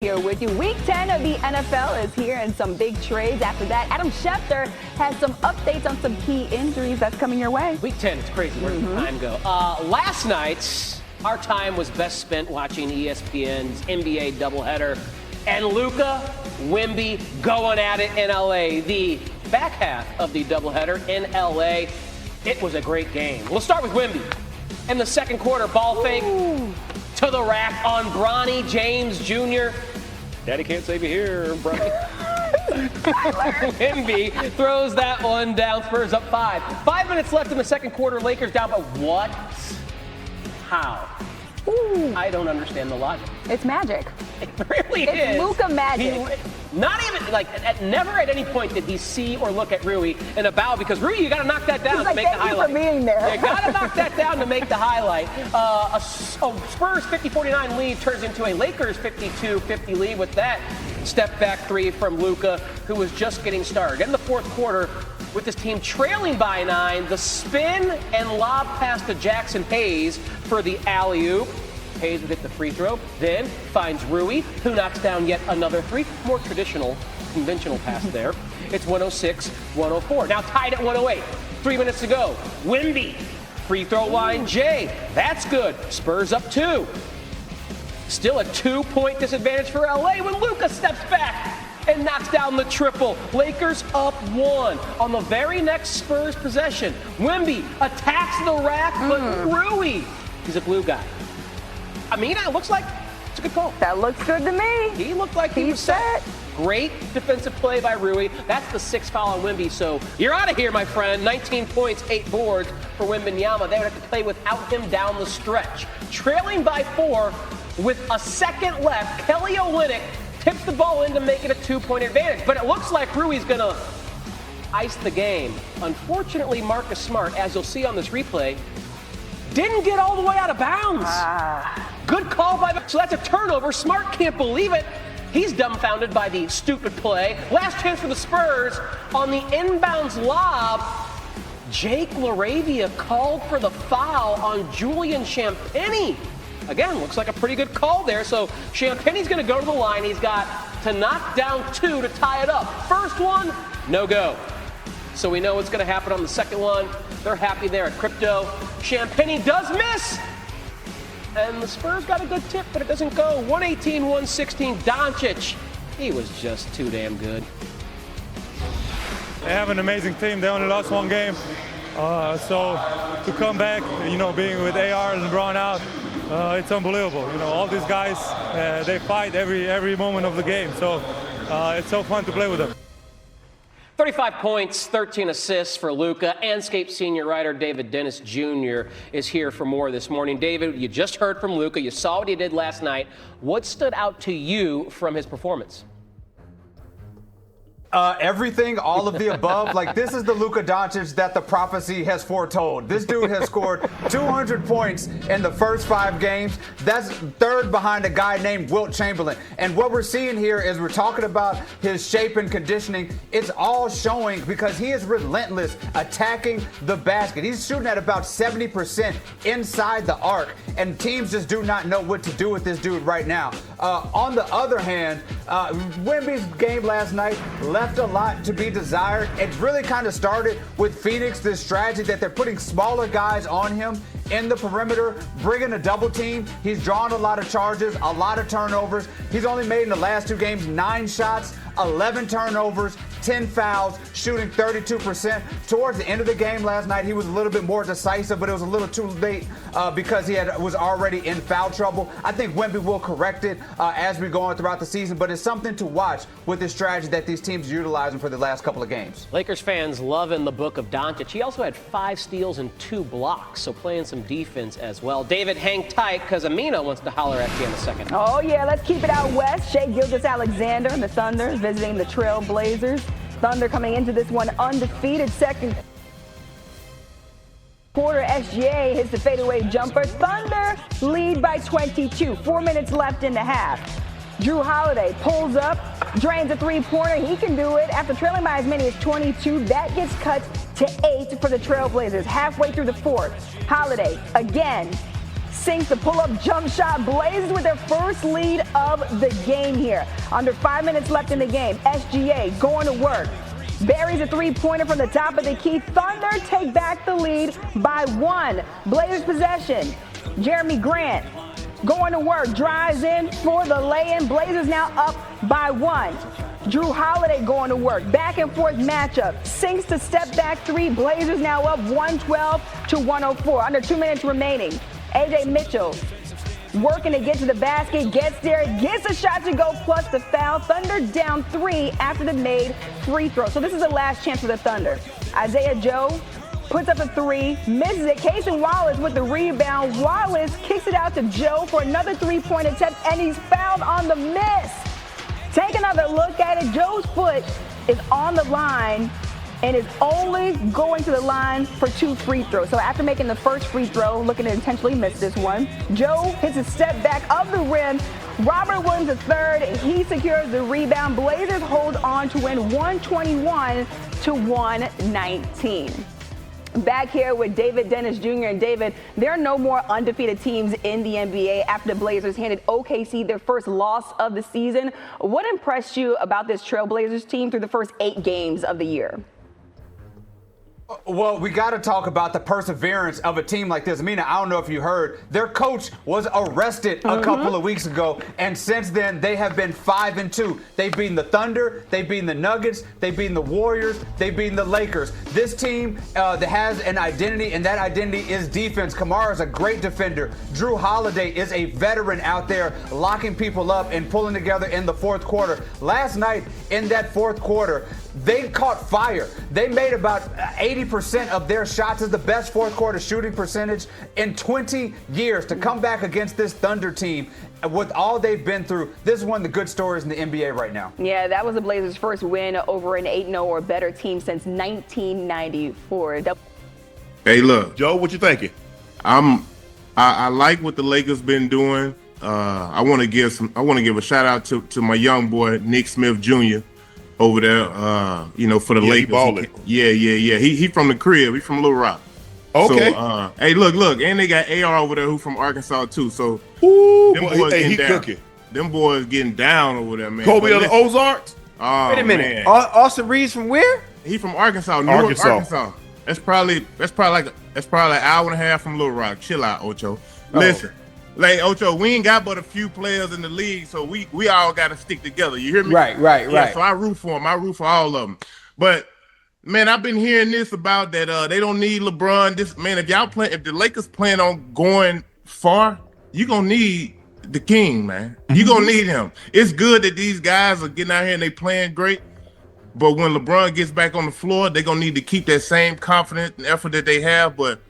here with you. Week 10 of the NFL is here and some big trades. After that, Adam Schefter has some updates on some key injuries that's coming your way. Week 10, it's crazy. Where did the time go? Last night, our time was best spent watching ESPN's NBA doubleheader and Luka, Wemby going at it in LA. The back half of the doubleheader in LA. It was a great game. We'll start with Wemby. In the second quarter, ball fake to the rack on Bronny James Jr. Daddy can't save you here, Bronny. Wemby throws that one down, Spurs up 5. 5 minutes left in the second quarter, Lakers down, but what? How? Ooh. I don't understand the logic. It's magic. It really is. It's Luka magic. Not even, never at any point did he see or look at Rui in a bow, because Rui, you got to knock that down to make the highlight. Thank you for being there. You got to knock that down to make the highlight. A Spurs 50-49 lead turns into a Lakers 52-50 lead with that step back three from Luka, who was just getting started. In the fourth quarter, with this team trailing by 9, the spin and lob pass to Jackson Hayes for the alley-oop. Hayes would hit the free throw, then finds Rui, who knocks down yet another three. More traditional, conventional pass there. It's 106-104. Now tied at 108. 3 minutes to go. Wemby, free throw line Jay. That's good. Spurs up 2. Still a 2-point disadvantage for LA when Luka steps back and knocks down the triple. Lakers up 1. On the very next Spurs possession, Wemby attacks the rack, but Rui, he's a glue guy. I mean, it looks like it's a good call. That looks good to me. He looked like he was set. Great defensive play by Rui. That's the 6th foul on Wemby, so you're out of here, my friend. 19 points, 8 boards for Wembanyama. They would have to play without him down the stretch. Trailing by 4 with a second left, Kelly Olynyk tips the ball in to make it a 2-point advantage. But it looks like Rui's going to ice the game. Unfortunately, Marcus Smart, as you'll see on this replay, didn't get all the way out of bounds. Good call by the... So that's a turnover. Smart can't believe it. He's dumbfounded by the stupid play. Last chance for the Spurs on the inbounds lob. Jake LaRavia called for the foul on Julian Champagnie. Again, looks like a pretty good call there. So Champagnie's going to go to the line. He's got to knock down 2 to tie it up. First one, no go. So we know what's going to happen on the second one. They're happy there at Crypto. Champagnie does miss. And the Spurs got a good tip, but it doesn't go. 118-116. Doncic, he was just too damn good. They have an amazing team. They only lost 1 game. So to come back, being with AR and LeBron out, it's unbelievable. All these guys, they fight every moment of the game. So it's so fun to play with them. 35 points, 13 assists for Luka. Anscape senior writer David Dennis Jr. is here for more this morning. David, you just heard from Luka. You saw what he did last night. What stood out to you from his performance? Everything, all of the above. This is the Luka Doncic that the prophecy has foretold. This dude has scored 200 points in the first 5 games. That's third behind a guy named Wilt Chamberlain. And what we're seeing here is we're talking about his shape and conditioning. It's all showing because he is relentless attacking the basket. He's shooting at about 70% inside the arc, and teams just do not know what to do with this dude right now. On the other hand, Wemby's game last night left a lot to be desired. It really kind of started with Phoenix, this strategy that they're putting smaller guys on him in the perimeter, bringing a double team. He's drawn a lot of charges, a lot of turnovers. He's only made in the last 2 games 9 shots, 11 turnovers, 10 fouls, shooting 32%. Towards the end of the game last night, he was a little bit more decisive, but it was a little too late because he was already in foul trouble. I think Wemby will correct it as we go on throughout the season, but it's something to watch with the strategy that these teams are utilizing for the last couple of games. Lakers fans loving the book of Doncic. He also had 5 steals and 2 blocks, so playing some defense as well. David, hang tight because Amina wants to holler at you in a second. Oh, yeah, let's keep it out west. Shai Gilgeous-Alexander and the Thunder visiting the Trail Blazers. Thunder coming into this one undefeated. Second quarter, SGA hits the fadeaway jumper. Thunder lead by 22. 4 minutes left in the half. Drew Holiday pulls up, drains a 3-pointer. He can do it after trailing by as many as 22. That gets cut to 8 for the Trailblazers. Halfway through the fourth, Holiday again sinks the pull-up jump shot. Blazers with their first lead of the game here. Under 5 minutes left in the game. SGA going to work. Buries a three-pointer from the top of the key. Thunder take back the lead by 1. Blazers possession. Jeremy Grant going to work. Drives in for the lay-in. Blazers now up by 1. Drew Holiday going to work. Back and forth matchup. Sinks to step back 3. Blazers now up 112 to 104. Under 2 minutes remaining. AJ Mitchell working to get to the basket. Gets there. Gets a shot to go plus the foul. Thunder down 3 after the made free throw. So this is the last chance for the Thunder. Isaiah Joe puts up a 3. Misses it. Cason Wallace with the rebound. Wallace kicks it out to Joe for another 3-point attempt. And he's fouled on the miss. Take another look at it. Joe's foot is on the line and is only going to the line for 2 free throws. So after making the first free throw, looking to intentionally miss this one, Joe hits a step back of the rim. Robert Williams III, he secures the rebound. Blazers hold on to win 121 to 119. Back here with David Dennis Jr. And David, there are no more undefeated teams in the NBA after the Blazers handed OKC their first loss of the season. What impressed you about this Trailblazers team through the first 8 games of the year? Well, we got to talk about the perseverance of a team like this. Mina, I don't know if you heard, their coach was arrested a couple of weeks ago, and since then they have been 5-2. They've beaten the Thunder, they've beaten the Nuggets, they've beaten the Warriors, they've beaten the Lakers. This team that has an identity, and that identity is defense. Kamara is a great defender. Drew Holiday is a veteran out there locking people up and pulling together in the fourth quarter. Last night in that fourth quarter, they caught fire. They made about 80% of their shots. Is the best fourth quarter shooting percentage in 20 years. To come back against this Thunder team with all they've been through, this is one of the good stories in the NBA right now. Yeah, that was the Blazers' first win over an 8-0 or better team since 1994. Hey, look, Joe, what you thinking? I like what the Lakers been doing. I want to give a shout out to my young boy Nick Smith Jr. over there, for the Lakers. He from the crib. He from Little Rock. Okay. So, hey, look, and they got AR over there who from Arkansas too. So, them boys getting down. Cooking. Them boys getting down over there, man. Kobe of the Ozarks. Oh, wait a minute. Austin Reeves from where? He from Arkansas, Arkansas. That's probably an hour and a half from Little Rock. Chill out, Ocho. Listen. Like, Ocho, we ain't got but a few players in the league, so we all got to stick together. You hear me? Right. So I root for them. I root for all of them. But, man, I've been hearing this about that they don't need LeBron. If the Lakers plan on going far, you're going to need the king, man. You're going to need him. It's good that these guys are getting out here and they playing great, but when LeBron gets back on the floor, they're going to need to keep that same confidence and effort that they have, but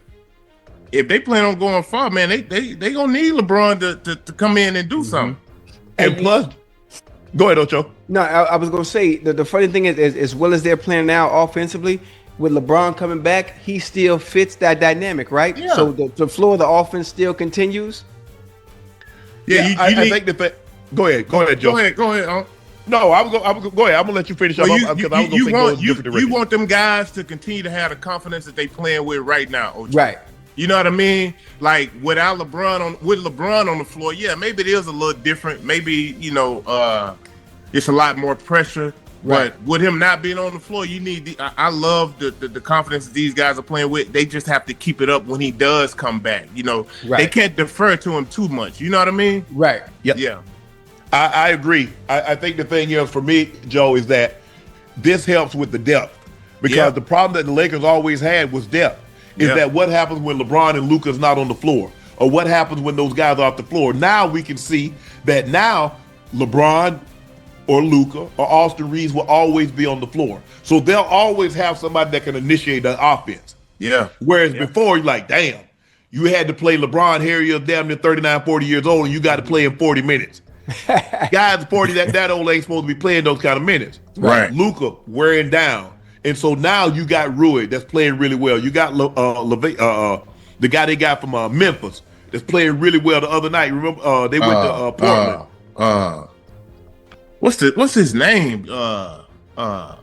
if they plan on going far, man, they gonna need LeBron to come in and do something. And plus, go ahead, Ocho. No, I was gonna say the funny thing is, as well as they're playing now offensively, with LeBron coming back, he still fits that dynamic, right? Yeah. So the floor of the offense still continues. Yeah, I think that. Go ahead, Joe. Go ahead. No, I'm go ahead. I'm gonna let you finish up. You want them guys to continue to have the confidence that they playing with right now, Ocho. Right. You know what I mean? Like with LeBron on the floor, yeah, maybe it is a little different. Maybe, it's a lot more pressure. Right. But with him not being on the floor, you need I love the confidence that these guys are playing with. They just have to keep it up when he does come back. They can't defer to him too much. You know what I mean? Right. Yep. Yeah. I agree. I think the thing is for me, Joe, is that this helps with the depth because the problem that the Lakers always had was depth. Is that what happens when LeBron and Luka is not on the floor? Or what happens when those guys are off the floor? Now we can see that now LeBron or Luka or Austin Reeves will always be on the floor. So they'll always have somebody that can initiate the offense. Yeah. Whereas before, you're like, damn, you had to play LeBron here, you're damn near 39, 40 years old, and you got to play him 40 minutes. Guys 40 that old ain't supposed to be playing those kind of minutes. Right. Luka wearing down. And so now you got Rui that's playing really well. You got the guy they got from Memphis that's playing really well the other night. Remember they went to Portland. What's his name? They got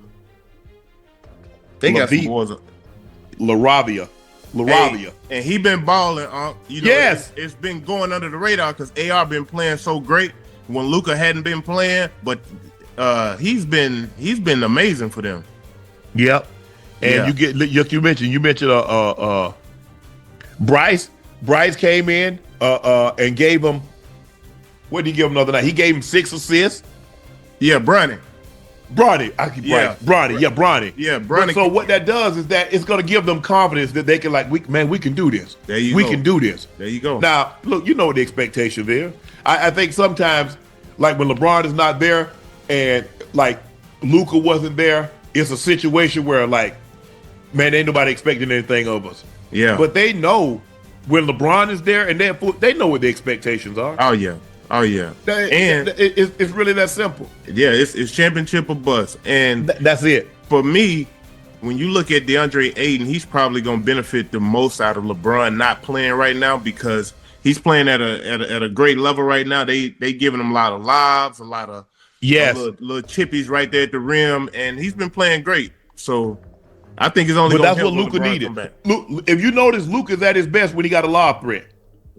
some boys. LaRavia. LaRavia. And he been balling. You know, Yes. it's been going under the radar because AR been playing so great when Luka hadn't been playing, but he's been amazing for them. Yep. And you mentioned Bryce. Bryce came in and gave him, what did he give him the other night? He gave him 6 assists. Yeah, Bronny. Bronny. Bronny. Yeah, Bronny. Yeah, Bronny. So what that does is that it's going to give them confidence that they can we can do this. There you we go. can do this. There you go. Now, look, you know what the expectation is. I think sometimes, like when LeBron is not there and like Luka wasn't there, it's a situation where man, ain't nobody expecting anything of us. Yeah. But they know when LeBron is there and they know what the expectations are. Oh yeah. And it's really that simple. Yeah, it's championship or bust. And that's it. For me, when you look at DeAndre Ayton, he's probably going to benefit the most out of LeBron not playing right now because he's playing at a great level right now. They giving him a lot of lobs, a lot of little chippies right there at the rim, and he's been playing great. So I think it's only. But that's what Luka needed. Look, if you notice, Luka's at his best when he got a lob threat.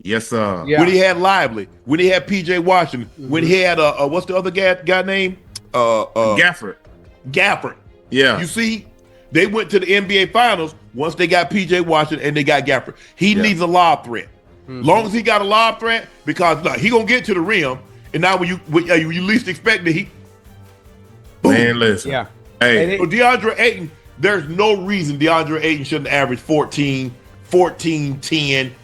Yes, sir. Yeah. When he had Lively, when he had PJ Washington, when he had what's the other guy name? Gafford. Yeah. You see, they went to the NBA Finals once they got PJ Washington and they got Gafford. He needs a lob threat. Long as he got a lob threat, because he gonna get to the rim, and now when you least expect it, he. Boom. Man, listen. Yeah. Hey, so DeAndre Ayton, there's no reason DeAndre Ayton shouldn't average 14, 10,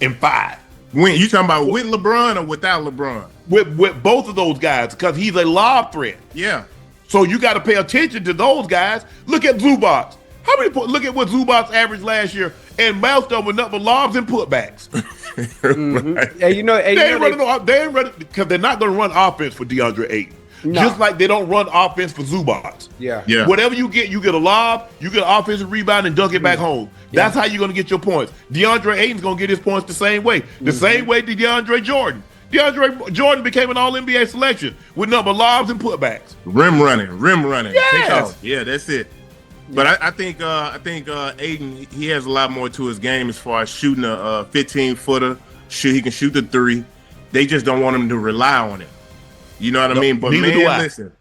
and 5. When you talking about with LeBron or without LeBron? With both of those guys, because he's a lob threat. Yeah. So you got to pay attention to those guys. Look at Zubac. Look at what Zubac averaged last year, and Milestone with nothing but lobs and putbacks. Right. Yeah, They ain't running because they're not going to run offense for DeAndre Ayton. No. Just like they don't run offense for Zubac. Yeah. Whatever you get a lob, you get an offensive rebound and dunk it back home. That's how you're going to get your points. DeAndre Ayton's going to get his points the same way. The same way to DeAndre Jordan. DeAndre Jordan became an All-NBA selection with nothing but lobs and putbacks. Rim running. Yes. Yeah, that's it. But I think Ayton, he has a lot more to his game as far as shooting a 15-footer. He can shoot the 3. They just don't want him to rely on it. You know what I mean? But man, listen,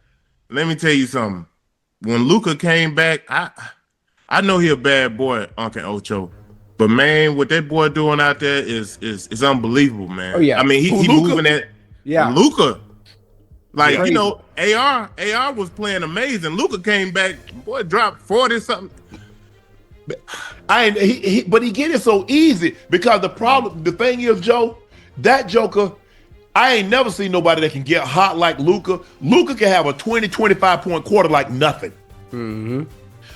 let me tell you something. When Luka came back, I know he a bad boy, Uncle Ocho. But man, what that boy doing out there is unbelievable, man. Oh yeah. I mean, he moving that. Yeah. Luka. AR was playing amazing. Luka came back, boy, dropped 40 something. But he get it so easy because the thing is, Joe, that Joker, I ain't never seen nobody that can get hot like Luka. Luka can have a 20, 25 point quarter like nothing. Mm-hmm.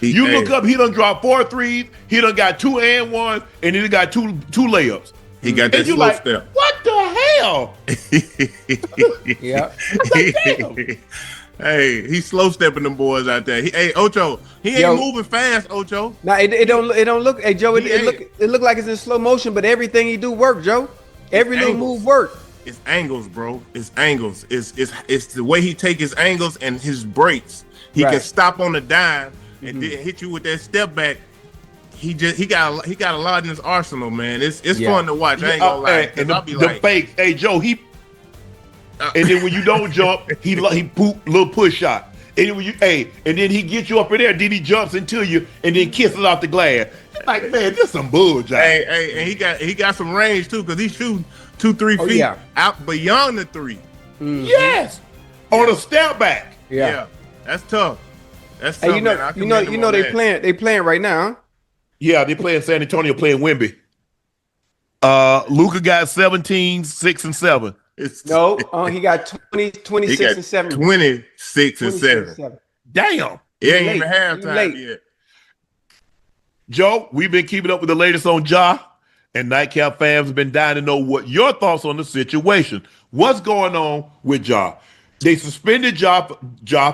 Look up, he done dropped 4 threes, he done got 2 and 1, and he done got two layups. He got that slow step. What the hell? Yeah. Damn. Hey, he's slow stepping them boys out there. Ocho, he ain't moving fast, Ocho. Now it don't look. Hey Joe, it look like it's in slow motion, but everything he do work, Joe. Every little move work. It's angles, bro. It's angles. It's the way he take his angles and his breaks. He can stop on the dime and then hit you with that step back. He got a lot in his arsenal, man. It's fun to watch. I ain't gonna lie. And the fake, hey Joe, and then when you don't jump, he poop little push shot. And then he gets you up in there, then he jumps into you and then kisses off the glass. Like, man, this some bullshit. Hey, and he got some range too, because he's shooting 2-3 feet out beyond the 3. Mm-hmm. Yes, on a step back. Yeah, that's tough. That's tough. Hey, you know they playing right now. Huh? Yeah, they playing San Antonio, playing Wemby. Luka got 17, 6, and 7. He got 20, 26, and 7. 26 and 7. Damn. It ain't even halftime yet. Joe, we've been keeping up with the latest on Ja, and Nightcap fans have been dying to know what your thoughts on the situation. What's going on with Ja? They suspended Ja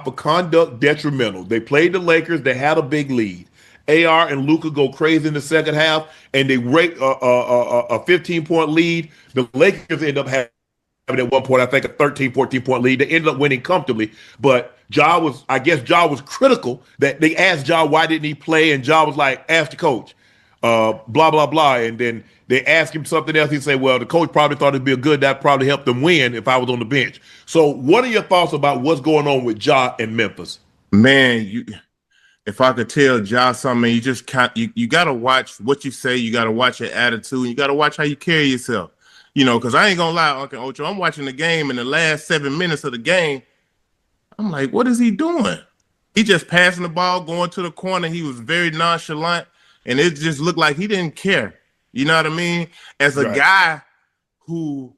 for conduct detrimental. They played the Lakers. They had a big lead. AR and Luka go crazy in the second half, and they rake a 15-point lead. The Lakers end up having at one point, I think, a 13, 14-point lead. They ended up winning comfortably, but Ja was critical. That they asked Ja why didn't he play, and Ja was like, ask the coach. blah, blah, blah. And then they ask him something else. He say, well, the coach probably thought it'd be good. That probably helped them win if I was on the bench. So what are your thoughts about what's going on with Ja and Memphis? Man, if I could tell Ja something, you just can't. You got to watch what you say. You got to watch your attitude. You got to watch how you carry yourself. Because I ain't gonna lie, Uncle Ocho. I'm watching the game in the last 7 minutes of the game. I'm like, what is he doing? He just passing the ball, going to the corner. He was very nonchalant, and it just looked like he didn't care. You know what I mean? As a guy who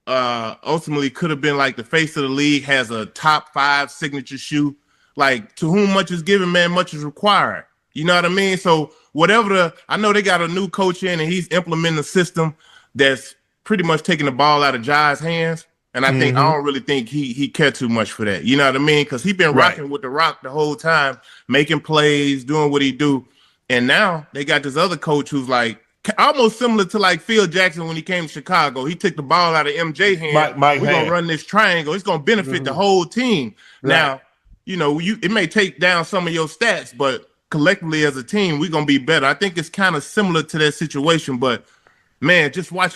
ultimately could have been like the face of the league, has a top 5 signature shoe. Like, to whom much is given, man, much is required. You know what I mean? So I know they got a new coach in, and he's implementing a system that's pretty much taking the ball out of Ja's hands. And I don't really think he cared too much for that. You know what I mean? Because he's been rocking with the rock the whole time, making plays, doing what he do. And now they got this other coach who's like almost similar to like Phil Jackson when he came to Chicago. He took the ball out of MJ hands. We're going to run this triangle. It's going to benefit the whole team. Now, it may take down some of your stats, but collectively as a team, we're going to be better. I think it's kind of similar to that situation. But, man, just watching